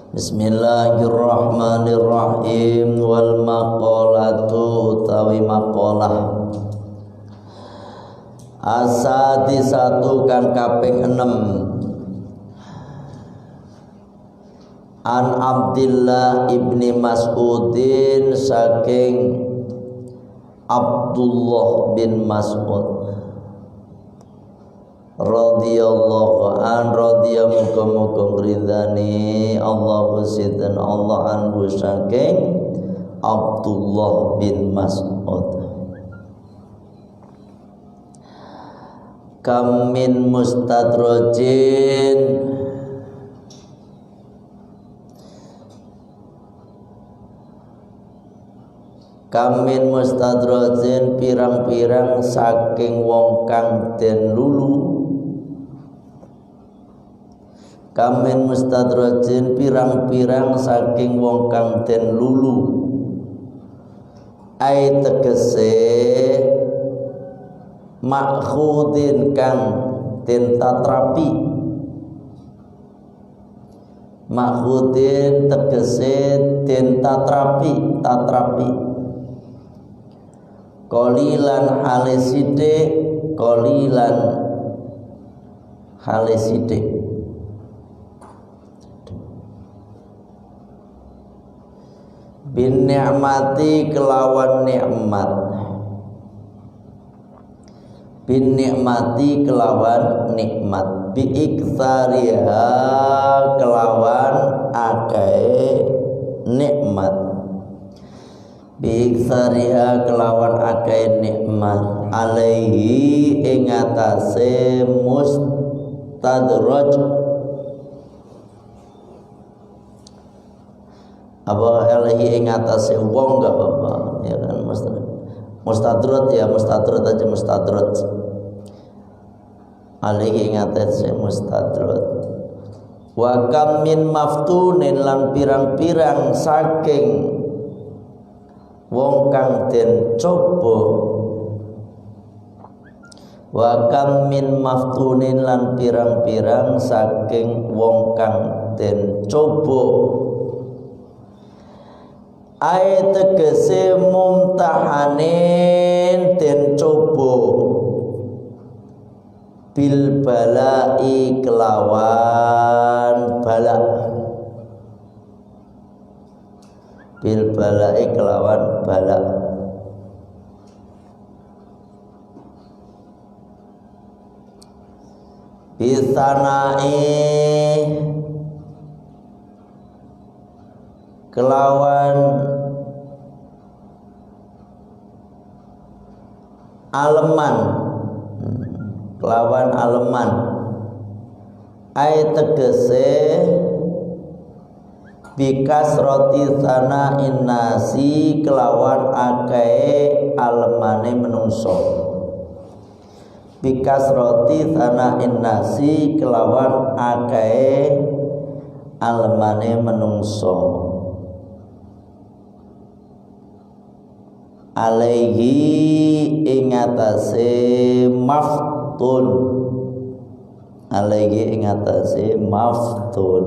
Bismillahirrahmanirrahim. Wal maqalatu utawi maqalah asadi satu kan kaping 6 an Abdillah ibni Mas'udin saking Abdullah bin Mas'ud radhiyallahu an radhiyallahu muga-muga ridhani Allah siddan Allah anhu saking Abdullah bin Mas'ud. Kam min mustadrajin Kamin mustadrajin pirang-pirang saking wong kang den lulu. Kamin mustadrajin pirang-pirang saking wong kang den lulu. Ai tegese makhudin kang den tatrapi. Makhudin tegese den tatrapi, tatrapi. Qalilan haliside, qalilan haliside. Bin ni'mati kelawan nikmat. Bin ni'mati kelawan nikmat. Bi iktsariha kelawan akeh nikmat. Bi iktsariha kelawan akeh nikmat. Alaihi ing atase mustadraj. Apa alaihi ing atase wong enggak apa-apa ya kan mustadrat ya mustadrat aja mustadrat. Alaihi ing atase mustadrat. Wa kam min maftunin lan pirang-pirang saking wong kang den coba. Wa kam min maftunin lan pirang-pirang saking wong kang den coba. Ai tegese mumtahanin den coba bil balai kelawan bala. Bil balai kelawan bala. Bisanai kelawan aleman, kelawan aleman. Ai tegese bikas roti sana innasi kelawan akeh alemane menungso. Bikas roti sana innasi kelawan akeh alemane menungso. Alaihi ing atase maftun. Alaihi ing atase maftun.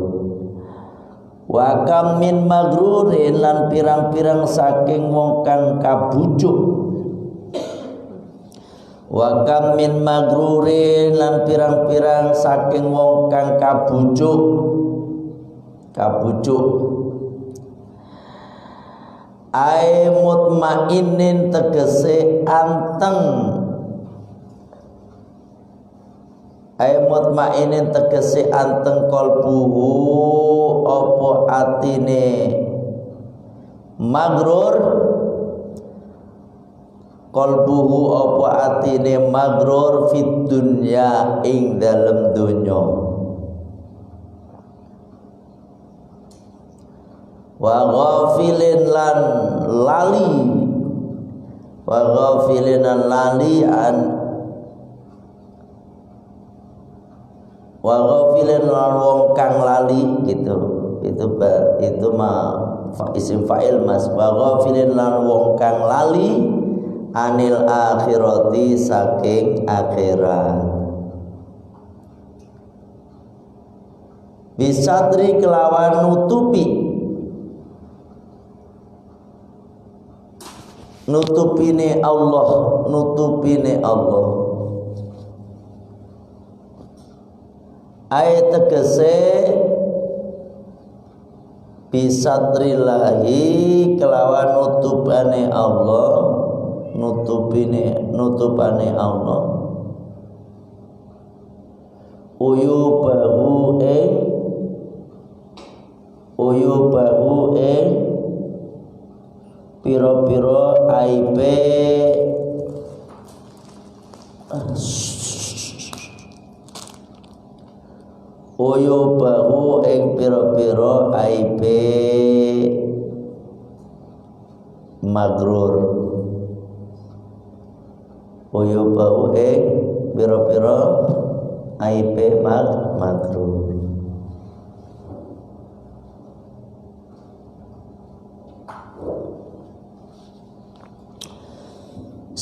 Wa kam min magrurin lan pirang-pirang saking wong kang kabujuk. Wa kam min magrurin lan pirang-pirang saking wong kang kabujuk. Kabujuk. Ai mutmainin tegese anteng. Ai mutmainin tegese anteng qalbuhu apa atine magrur. Qalbuhu apa atine magrur fid dunya ing dalem donya. Wa ghafilin lan lali. Wa ghafilin lan lali an. Wa ghafilin lan wong kang lali gitu. Itu mah isim fa'il mas. Wa ghafilin lan wong kang lali anil akhirati saking akhirat. Bisatri kelawan nutupine Allah ayat tegese bisatrillahi kelawan nutupane Allah nutupane Allah uyubahu ing piro-piro aibe uyubahu ing piro-piro aibe magrur uyubahu ing piro-piro aibe magrur.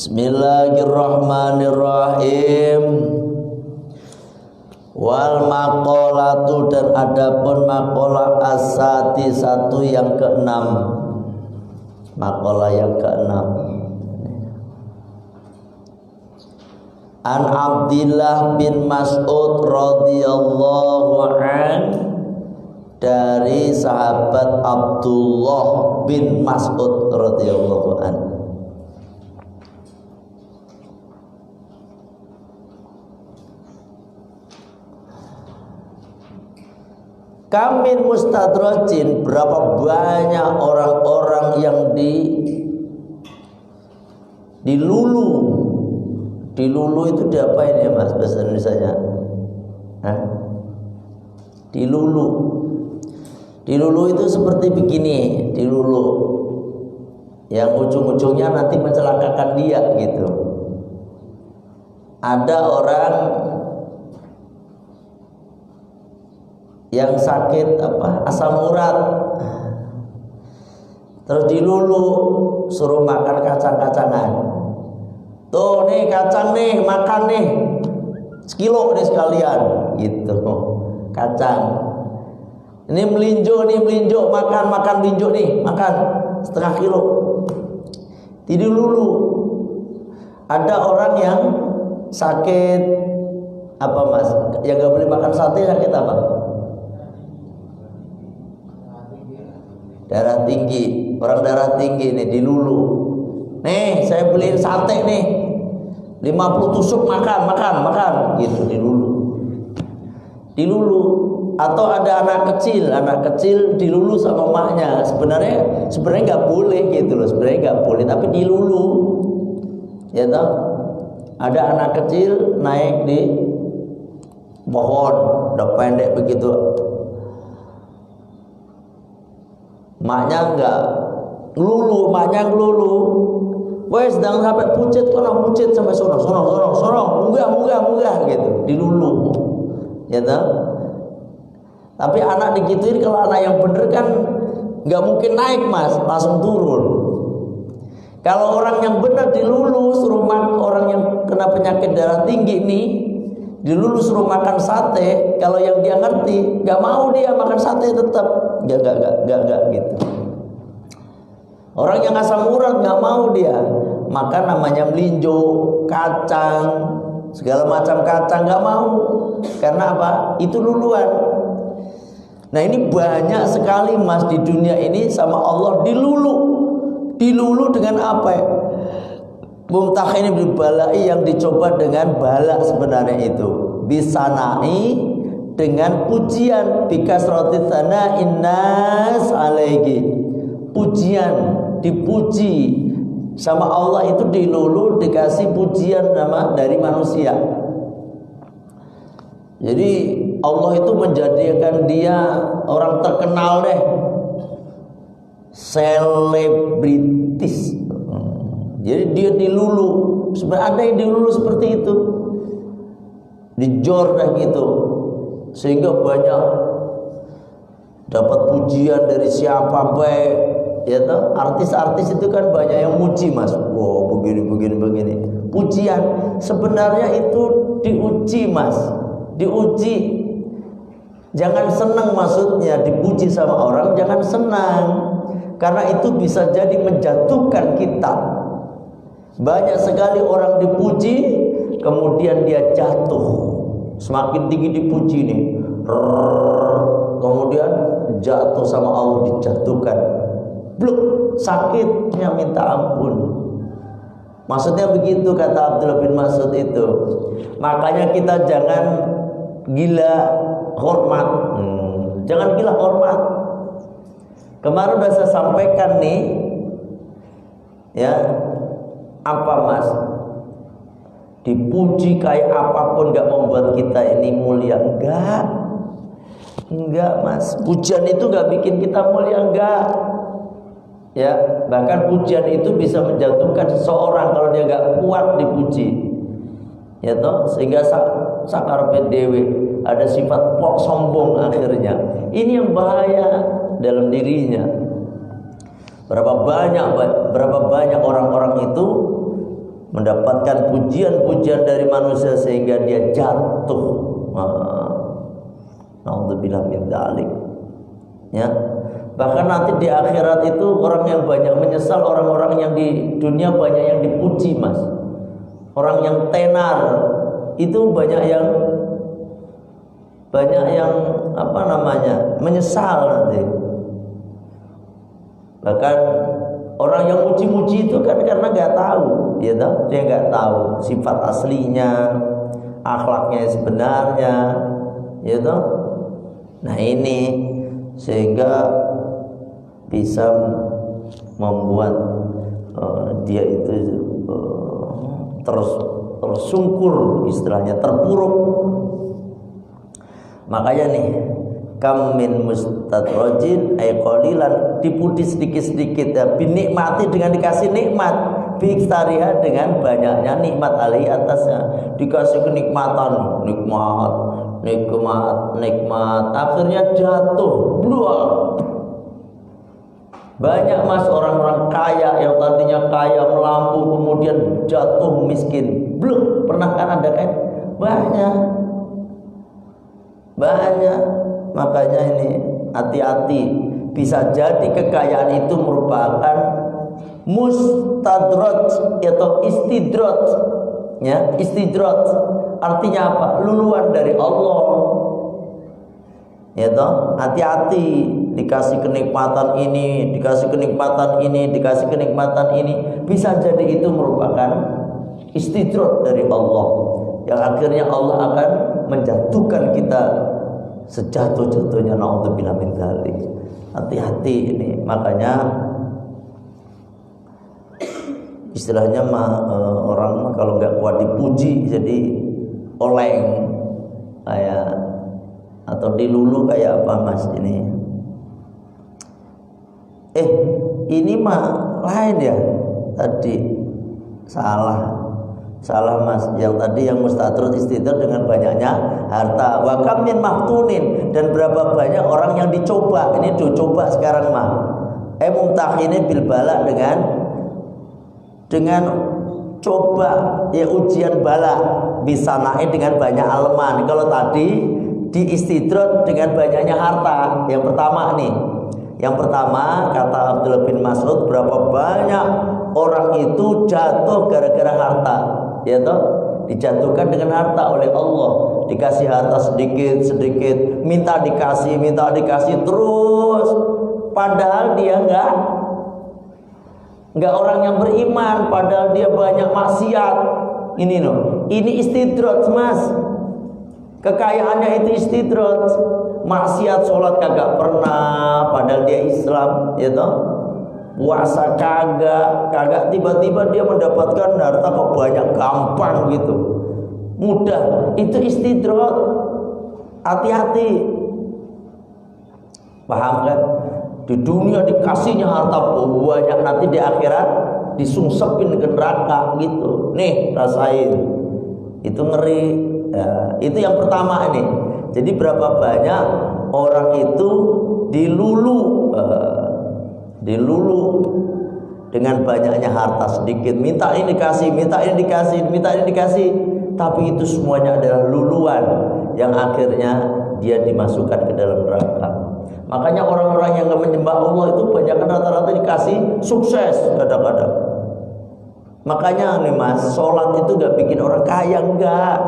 Bismillahirrahmanirrahim. Wal maqalatu dan adapun maqalah asati satu yang keenam. Maqalah yang keenam. An Abdillah bin Mas'ud radhiyallahu an, dari sahabat Abdullah bin Mas'ud radhiyallahu an. Kamin mustadrajin, berapa banyak orang-orang yang dilulu. Dilulu itu diapain ya Mas bahasa Indonesianya? Dilulu. Dilulu itu seperti begini, dilulu. Yang ujung-ujungnya nanti mencelakakan dia gitu. Ada orang yang sakit asam urat, terus dilulu suruh makan kacang-kacangan. Tuh nih kacang nih, makan nih sekilo nih sekalian gitu. Kacang ini melinjo makan melinjo nih, makan setengah kilo. Dilulu. Ada orang yang sakit apa Mas, yang gak boleh makan sate, sakit apa? Darah tinggi. Orang darah tinggi nih dilulu. Nih saya beliin sate nih 50 tusuk, makan gitu. Dilulu. Atau ada anak kecil dilulu sama emaknya. Sebenarnya nggak boleh gitu loh, sebenarnya nggak boleh, tapi dilulu. Ya toh? Ada anak kecil naik di pohon, udah pendek begitu. Maknya enggak ngelulu. Wes sedang sampai pucet sampai sono, munggah gitu, dilulu. Ya toh? Tapi anak digituin, kalau anak yang bener kan enggak mungkin naik Mas, langsung turun. Kalau orang yang bener dilulu, suruh orang yang kena penyakit darah tinggi nih, dilulu suruh makan sate, kalau yang dia ngerti, enggak mau dia makan sate tetap. Enggak gitu. Orang yang asam urat enggak mau dia makan namanya melinjo, kacang, segala macam kacang enggak mau. Karena apa? Itu luluan. Nah ini banyak sekali Mas di dunia ini sama Allah dilulu dengan apa ya? Mumtahin bil balai, yang dicoba dengan bala sebenarnya itu. Bisanai, dengan pujian, bikasrati tsana'in nas alaihi. Pujian, dipuji sama Allah itu dilulu, dikasih pujian dari manusia. Jadi Allah itu menjadikan dia orang terkenal deh, selebritis. Jadi dia dilulu. Sebenarnya ada yang dilulu seperti itu, dijor dah gitu, sehingga banyak dapat pujian dari siapa baik. Ya toh, artis-artis itu kan banyak yang muji Mas. Wow, begini. Pujian sebenarnya itu diuji Mas, diuji. Jangan senang, maksudnya dipuji sama orang jangan senang, karena itu bisa jadi menjatuhkan kita. Banyak sekali orang dipuji kemudian dia jatuh. Semakin tinggi dipuji nih, kemudian jatuh sama Allah, dijatuhkan. Bluk, sakitnya minta ampun. Maksudnya begitu kata Abdullah bin Mas'ud itu. Makanya kita jangan gila hormat. Jangan gila hormat. Kemarin udah saya sampaikan nih, ya, apa mas? Dipuji kayak apapun gak membuat kita ini mulia. Enggak mas. Pujian itu gak bikin kita mulia, enggak. Ya, bahkan pujian itu bisa menjatuhkan seseorang kalau dia gak kuat dipuji. Ya toh, sehingga sakar dewe, ada sifat pok sombong akhirnya. Ini yang bahaya dalam dirinya. Berapa banyak orang-orang itu mendapatkan pujian-pujian dari manusia sehingga dia jatuh. Naudzubillah min dzalik. Ya. Bahkan nanti di akhirat itu orang yang banyak menyesal orang-orang yang di dunia banyak yang dipuji, mas. Orang yang tenar itu banyak yang apa namanya, menyesal nanti. Bahkan orang yang muji-muji itu kan karena nggak tahu, ya toh, dia nggak tahu sifat aslinya, akhlaknya sebenarnya, ya toh. Nah ini sehingga bisa membuat dia itu tersungkur, istilahnya terpuruk. Makanya nih, kam min mustadrajin ay qalilan, dipuji sedikit-sedikit ya, binikmati dengan dikasih nikmat, biktariha dengan banyaknya nikmat alaihi atasnya, dikasih kenikmatan, nikmat, akhirnya jatuh, bluah. Banyak mas orang-orang kaya yang tadinya kaya melampau kemudian jatuh miskin. Belum pernah kan ada kan? Banyak. Makanya ini hati-hati. Bisa jadi kekayaan itu merupakan mustadraj atau istidrat. Ya, istidrat artinya apa? Luluan dari Allah. Ya toh, hati-hati. Dikasih kenikmatan ini, dikasih kenikmatan ini, dikasih kenikmatan ini, bisa jadi itu merupakan istidrat dari Allah, yang akhirnya Allah akan menjatuhkan kita sejatuh-jatuhnya. Naudzubillah min dzalik. Hati-hati ini. Makanya istilahnya orang kalau nggak kuat dipuji jadi oleng kayak, atau dilulu kayak apa mas ini. Ini mah lain ya. Tadi salah mas. Yang tadi yang mustadrut istidrat dengan banyaknya harta. Wa kam min maftunin, dan berapa banyak orang yang dicoba. Ini dicoba sekarang mah. Mumtakhini bil bala, dengan coba ya, ujian bala, bisa naik dengan banyak aleman. Kalau tadi diistidrat dengan banyaknya harta. Yang pertama kata Abdullah bin Mas'ud, berapa banyak orang itu jatuh gara-gara harta, ya toh, dijatuhkan dengan harta oleh Allah. Dikasih harta sedikit, minta dikasih terus, padahal dia enggak orang yang beriman, padahal dia banyak maksiat. Ini istidrat mas. Kekayaannya itu istidrat. Maksiat, sholat kagak pernah padahal dia Islam, ya toh. Puasa kagak, tiba-tiba dia mendapatkan harta kok banyak, gampang gitu, mudah. Itu istidrat. Hati-hati. Paham kan? Di dunia dikasihnya harta banyak, nanti di akhirat disungsepin ke neraka gitu. Nih rasain, itu ngeri ya. Itu yang pertama ini. Jadi berapa banyak orang itu dilulu dengan banyaknya harta sedikit, minta ini dikasih, tapi itu semuanya adalah luluan yang akhirnya dia dimasukkan ke dalam neraka. Makanya orang-orang yang gak menyembah Allah itu banyak rata-rata dikasih sukses kadang-kadang. Makanya nih mas, sholat itu gak bikin orang kaya, enggak.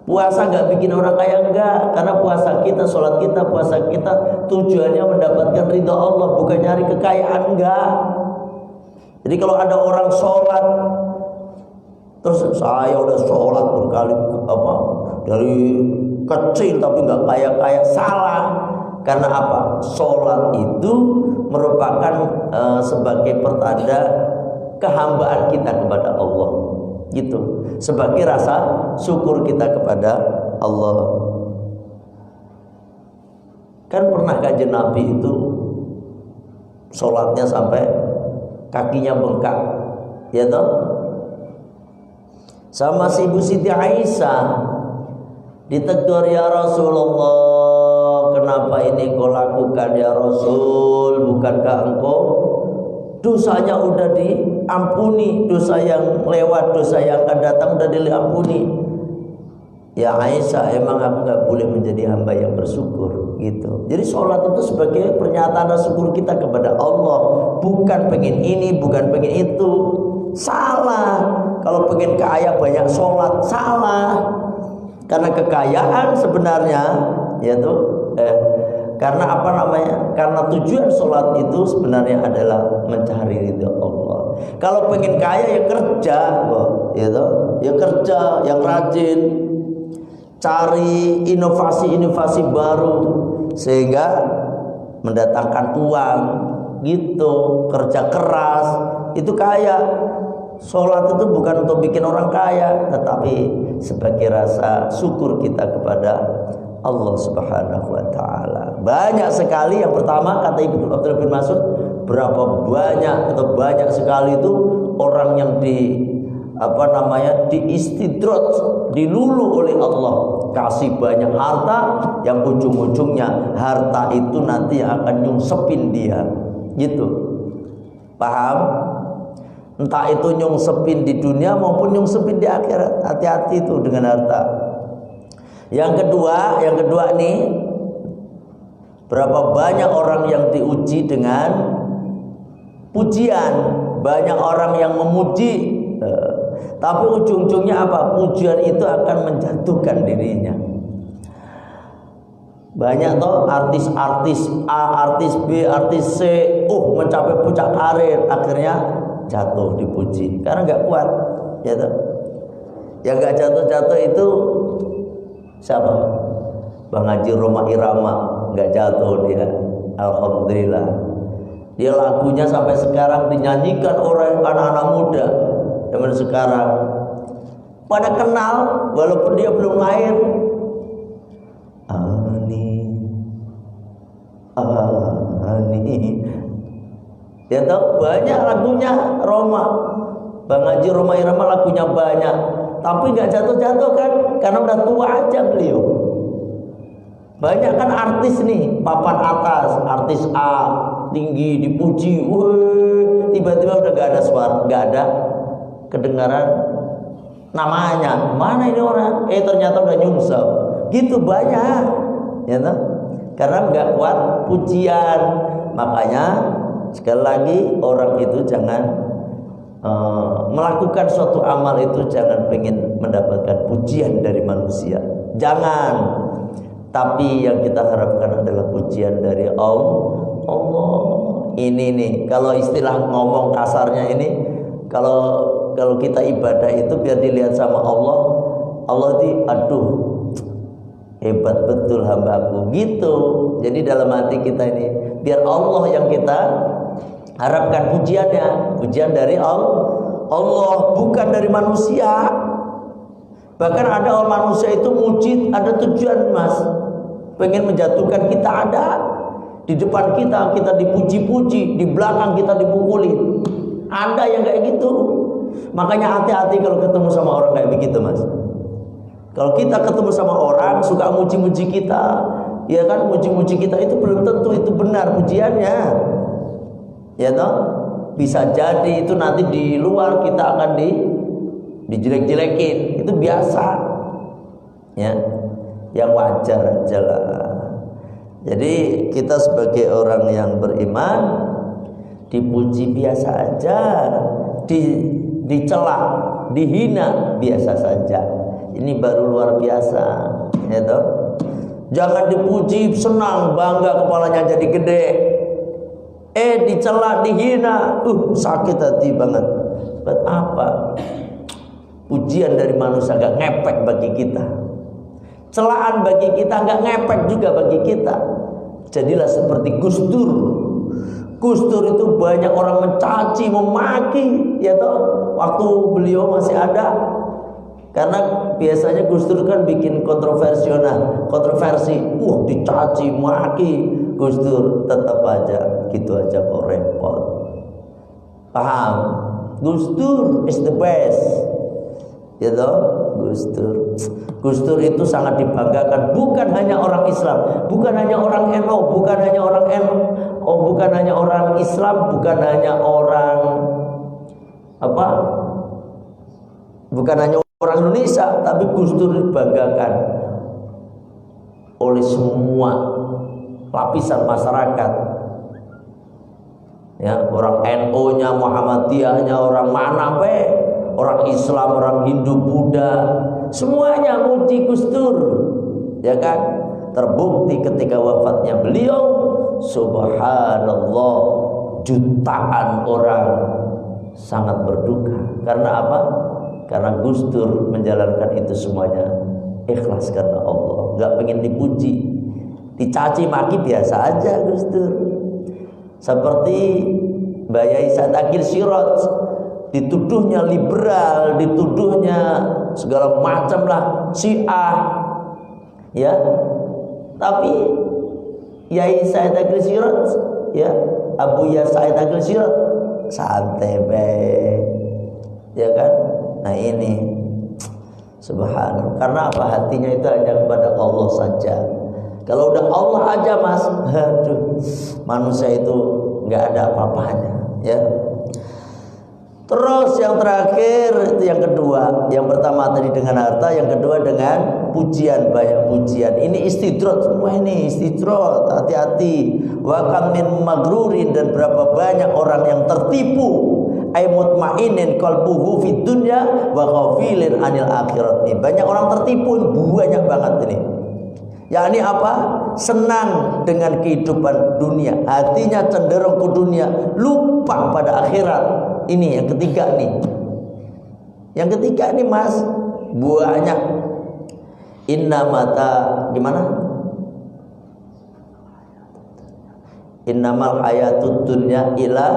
Puasa gak bikin orang kaya, enggak. Karena puasa kita, sholat kita, puasa kita tujuannya mendapatkan ridha Allah, bukan nyari kekayaan, enggak. Jadi kalau ada orang sholat terus saya udah sholat berkali dari kecil tapi nggak kaya-kaya, salah. Karena apa? Sholat itu merupakan sebagai pertanda kehambaan kita kepada Allah, gitu. Sebagai rasa syukur kita kepada Allah. Kan pernah kajian Nabi itu sholatnya sampai kakinya bengkak, ya toh? Sama si Ibu Siti Aisyah ditegur, ya Rasulullah, kenapa ini kau lakukan ya Rasul? Bukankah engkau dosanya udah diampuni, dosa yang lewat, dosa yang akan datang udah diampuni? Ya Aisyah, emang aku gak boleh menjadi hamba yang bersyukur, gitu. Jadi sholat itu sebagai pernyataan syukur kita kepada Allah, bukan pengen ini, bukan pengen itu. Salah. Kalau pengen kaya banyak sholat, salah. Karena kekayaan sebenarnya yaitu karena apa namanya? Karena tujuan sholat itu sebenarnya adalah mencari ridha Allah. Kalau pengen kaya ya kerja, gitu. Ya kerja yang rajin, cari inovasi-inovasi baru sehingga mendatangkan uang, gitu. Kerja keras itu kaya. Sholat itu bukan untuk bikin orang kaya, tetapi sebagai rasa syukur kita kepada Allah Subhanahu wa taala. Banyak sekali, yang pertama kata Ibnu Abdullah bin Mas'ud, berapa banyak atau banyak sekali itu orang yang diistidroj, dilulu oleh Allah, kasih banyak harta yang ujung-ujungnya harta itu nanti yang akan nyungsepin dia, gitu. Paham? Entah itu nyungsepin di dunia maupun nyungsepin di akhirat. Hati-hati itu dengan harta. Yang kedua nih, berapa banyak orang yang diuji dengan pujian, banyak orang yang memuji, tapi ujung-ujungnya apa? Pujian itu akan menjatuhkan dirinya. Banyak toh artis-artis A, artis B, artis C, mencapai puncak karir, akhirnya jatuh dipuji karena nggak kuat, ya toh. Yang nggak jatuh itu siapa? Bang Haji Roma Irama, nggak jatuh dia, alhamdulillah. Dia lagunya sampai sekarang dinyanyikan oleh anak-anak muda zaman sekarang, pada kenal walaupun dia belum lahir. Ani dia tahu banyak lagunya Roma, Bang Haji Roma Irama lagunya banyak, tapi nggak jatuh-jatuh kan, karena udah tua aja beliau. Banyak kan artis nih papan atas, artis A tinggi dipuji, tiba-tiba udah nggak ada suara, nggak ada kedengaran namanya, mana ini orang? Ternyata udah nyungsep, gitu banyak, ya toh? Karena nggak kuat pujian. Makanya sekali lagi orang itu jangan melakukan suatu amal itu jangan pengen mendapatkan pujian dari manusia, jangan. Tapi yang kita harapkan adalah pujian dari Allah. Ini nih, kalau istilah ngomong kasarnya ini, kalau kita ibadah itu biar dilihat sama Allah. Allah itu aduh hebat betul hambaku, gitu. Jadi dalam hati kita ini biar Allah yang kita harapkan pujiannya, pujian dari Allah, bukan dari manusia. Bahkan ada orang manusia itu muji ada tujuan, Mas, pengen menjatuhkan kita, ada di depan kita dipuji-puji, di belakang kita dipukulin, ada yang kayak gitu. Makanya hati-hati kalau ketemu sama orang kayak begitu, Mas. Kalau kita ketemu sama orang suka muji-muji kita, ya kan, muji-muji kita itu belum tentu itu benar pujiannya, ya toh. Bisa jadi itu nanti di luar kita akan dijelek-jelekin, itu biasa, ya. yang wajar aja lah. Jadi kita sebagai orang yang beriman dipuji biasa aja, dicela, dihina biasa saja. Ini baru luar biasa, ya toh. Jangan dipuji senang bangga kepalanya jadi gede. Dicela, dihina, sakit hati banget. Buat apa? Pujian dari manusia gak ngepek bagi kita. Celaan bagi kita gak ngepek juga bagi kita. Jadilah seperti Gus Dur. Gus Dur itu banyak orang mencaci, memaki, ya toh, waktu beliau masih ada. Karena biasanya Gus Dur kan bikin kontroversi, dicaci, maki. Gus Dur tetap aja, gitu aja kok repot. Paham? Gus Dur is the best. Ya toh, Gus Dur. Gus Dur itu sangat dibanggakan, bukan hanya orang Islam, bukan hanya orang NU, bukan hanya orang bukan hanya orang Islam, bukan hanya orang bukan hanya orang Indonesia, tapi Gus Dur dibanggakan oleh semua lapisan masyarakat. Ya, orang NU-nya, Muhammadiyahnya, orang mana orang Islam, orang Hindu, Buddha, semuanya muji Gus Dur, ya kan? Terbukti ketika wafatnya beliau, subhanallah, jutaan orang sangat berduka. Karena apa? Karena Gus Dur menjalankan itu semuanya ikhlas karena Allah, nggak pengen dipuji, dicaci maki biasa aja Gus Dur. Seperti Mbak Yai Said Akil Siraj, dituduhnya liberal, dituduhnya segala macam lah, Syiah, ya. Tapi Yai Said Akil Siraj, ya, Abu Ya Said Akil Siraj, santai ya kan? Nah ini subhanallah. Karena apa? Hatinya itu hanya kepada Allah saja. Kalau udah Allah aja mas, aduh, manusia itu nggak ada apa-apanya, ya. Terus yang terakhir itu yang kedua. Yang pertama tadi dengan harta, yang kedua dengan pujian, banyak pujian. Ini istidrot semua, ini istidrot, hati-hati. Wa kam min magrurin, dan berapa banyak orang yang tertipu, ay mutmainin qalbuhu fid dunya wa ghafilin anil akhirat. Ini banyak orang tertipu, banyak banget ini. Yakni apa? Senang dengan kehidupan dunia, hatinya cenderung ke dunia, lupa pada akhirat. Ini yang ketiga nih. Yang ketiga nih mas, banyak. Inna mata gimana? Innamal hayatud dunya ila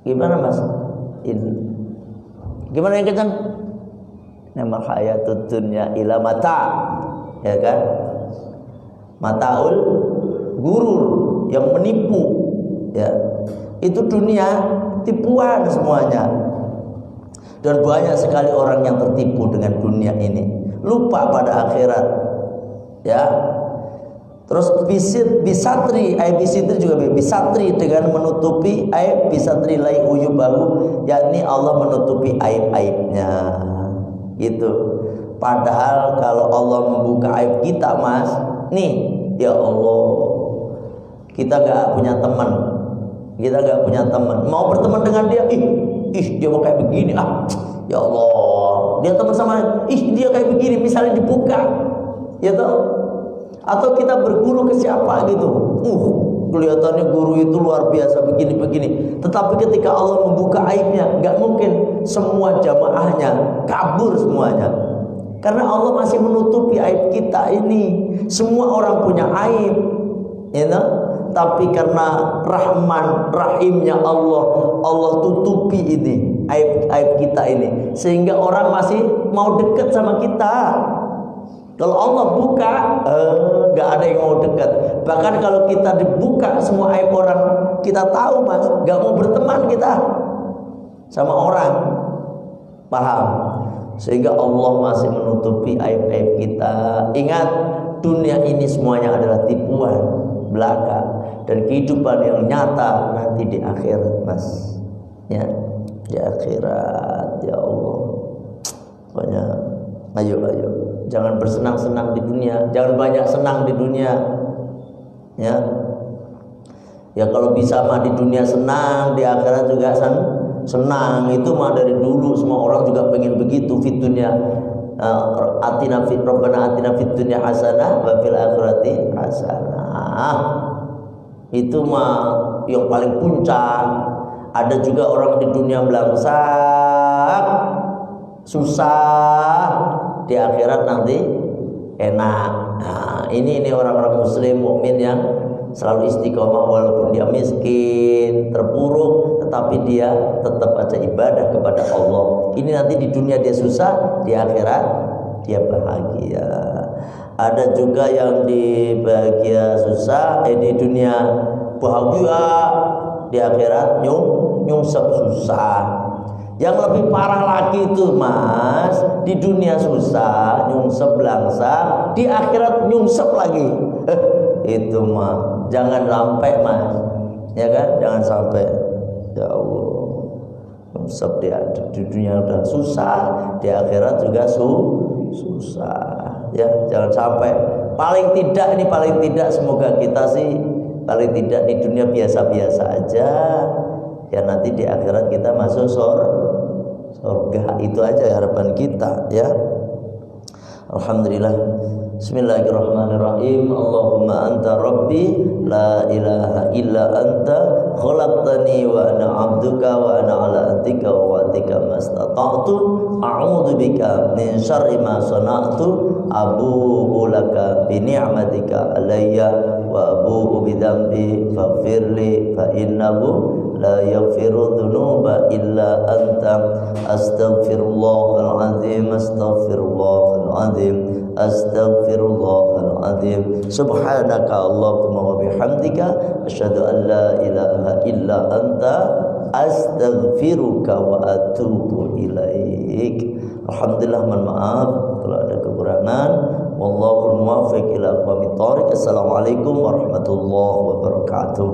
gimana mas? Gimana yang kencang? Innamal hayatud dunya ila mata, ya kan? Mataul gurur, yang menipu, ya. Itu dunia tipuan semuanya. Dan banyak sekali orang yang tertipu dengan dunia ini, lupa pada akhirat, ya. Terus bisatri juga bisatri dengan menutupi aib, bisatri lai uyubahu, yakni Allah menutupi aib-aibnya, gitu. Padahal kalau Allah membuka aib kita mas, nih ya Allah, kita gak punya teman, mau berteman dengan dia, dia mau kayak begini, ya Allah, dia teman sama, dia kayak begini, misalnya dibuka, ya toh. Atau kita berguru ke siapa gitu, kelihatannya guru itu luar biasa begini-begini, tetapi ketika Allah membuka aibnya, gak mungkin semua jamaahnya kabur semuanya, karena Allah masih menutupi aib kita ini. Semua orang punya aib, ya know? Tapi karena Rahman Rahimnya Allah tutupi ini aib-aib kita ini, sehingga orang masih mau dekat sama kita. Kalau Allah buka, gak ada yang mau dekat. Bahkan kalau kita dibuka semua aib orang, kita tahu mas, gak mau berteman kita sama orang. Paham? Sehingga Allah masih menutupi aib-aib kita. Ingat, dunia ini semuanya adalah tipuan belaka, dan kehidupan yang nyata nanti di akhirat mas, ya. di akhirat. Ya Allah, pokoknya ayo jangan bersenang-senang di dunia, jangan banyak senang di dunia, ya. Ya kalau bisa mah di dunia senang, di akhirat juga senang. Itu mah dari dulu semua orang juga pengen begitu. Fit dunya atina fit rabbana atina fit dunya hasanah wa fil akhirati hasanah. Itu mah yang paling puncak. Ada juga orang di dunia belangsak, susah, di akhirat nanti enak. Nah, ini orang-orang muslim mukmin yang selalu istiqomah walaupun dia miskin, terpuruk, tetapi dia tetap aja ibadah kepada Allah. Ini nanti di dunia dia susah, di akhirat dia bahagia. Ada juga yang di bahagia susah, di dunia bahagia, di akhirat nyungsep susah. Yang lebih parah lagi itu Mas, di dunia susah, nyungsep belangsa, di akhirat nyungsep lagi. Itu mah jangan sampai Mas, ya kan? Jangan sampai. Ya Allah, nyungsep di dunia udah susah, di akhirat juga susah. Ya, jangan sampai. Paling tidak semoga kita sih paling tidak di dunia biasa-biasa aja. Ya nanti di akhirat kita masuk surga. Itu aja harapan kita, ya. Alhamdulillah. Bismillahirrahmanirrahim. Allahumma anta rabbi la ilaha illa anta khalaqtani wa ana 'abduka wa ana 'ala ahdika wa wa'dika mastata'tu a'udzu bika min syarri ma sana'tu abu'u laka bi ni'matika alayya wa abu'u bi dzambi faghfirli fa innahu la yaghfiru dzunuba illa anta astaghfirullahal azim astaghfirullahal azim subhanaka allahumma wa bihamdika asyhadu an la ilaha illa anta astaghfiruka wa atubu ilaik. Alhamdulillah, mohon maaf kalau ada kekurangan. Wallahul muwaffiq ila aqwamit thoriq. Assalamualaikum warahmatullahi wabarakatuh.